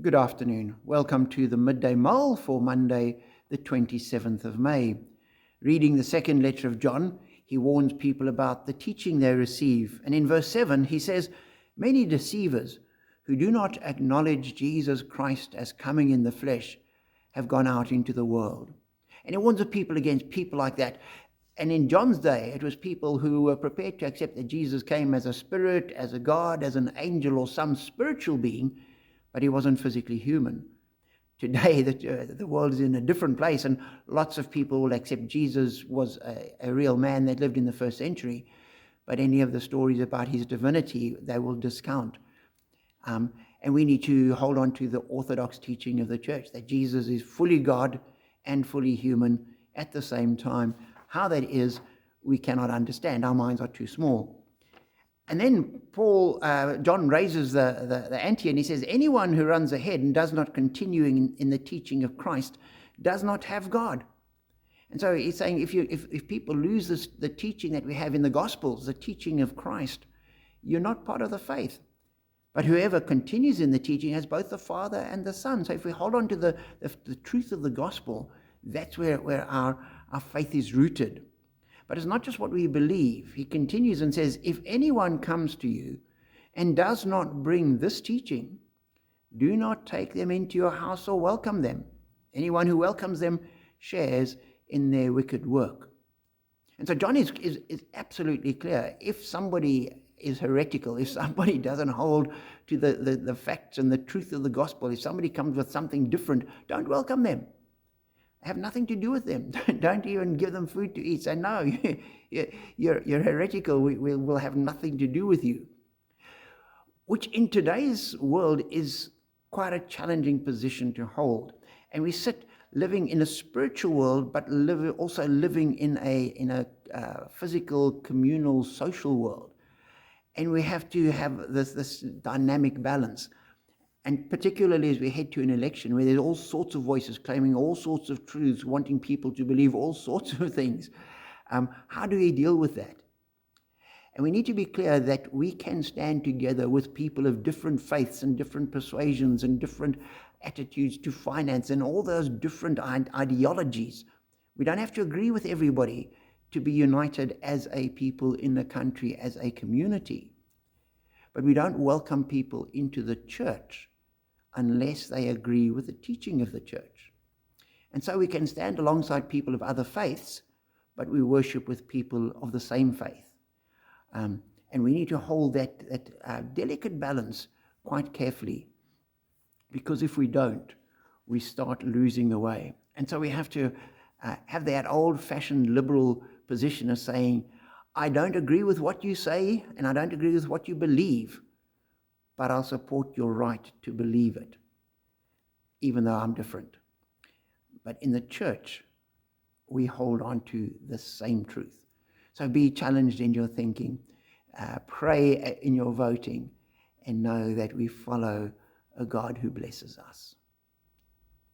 Good afternoon. Welcome to the Midday Mull for Monday, the 27th of May. Reading the second letter of John, he warns people about the teaching they receive. And in verse 7, he says, "Many deceivers who do not acknowledge Jesus Christ as coming in the flesh have gone out into the world." And he warns the people against people like that. And in John's day, it was people who were prepared to accept that Jesus came as a spirit, as a God, as an angel, or some spiritual being, but he wasn't physically human. Today, the world is in a different place, and lots of people will accept Jesus was a real man that lived in the first century, but any of the stories about his divinity, they will discount. And we need to hold on to the orthodox teaching of the church, that Jesus is fully God and fully human at the same time. How that is, we cannot understand. Our minds are too small. And then John raises the ante, and he says, anyone who runs ahead and does not continue in the teaching of Christ does not have God. And so he's saying if people lose the teaching that we have in the Gospels, the teaching of Christ, you're not part of the faith. But whoever continues in the teaching has both the Father and the Son. So if we hold on to the truth of the Gospel, that's where our faith is rooted. But it's not just what we believe. He continues and says, if anyone comes to you and does not bring this teaching, do not take them into your house or welcome them. Anyone who welcomes them shares in their wicked work. And so John is absolutely clear. If somebody is heretical, if somebody doesn't hold to the facts and the truth of the gospel, if somebody comes with something different, don't welcome them. Have nothing to do with them. Don't even give them food to eat. Say, no, you're heretical. We'll have nothing to do with you. Which in today's world is quite a challenging position to hold. And we sit living in a spiritual world, but also living in a physical, communal, social world. And we have to have this dynamic balance. And particularly as we head to an election where there's all sorts of voices claiming all sorts of truths, wanting people to believe all sorts of things, how do we deal with that? And we need to be clear that we can stand together with people of different faiths and different persuasions and different attitudes to finance and all those different ideologies. We don't have to agree with everybody to be united as a people in the country, as a community. But we don't welcome people into the church unless they agree with the teaching of the church. And so we can stand alongside people of other faiths, but we worship with people of the same faith. And we need to hold that delicate balance quite carefully, because if we don't, we start losing the way. And so we have to have that old-fashioned liberal position of saying, I don't agree with what you say, and I don't agree with what you believe, but I'll support your right to believe it, even though I'm different. But in the church, we hold on to the same truth. So be challenged in your thinking, pray in your voting, and know that we follow a God who blesses us.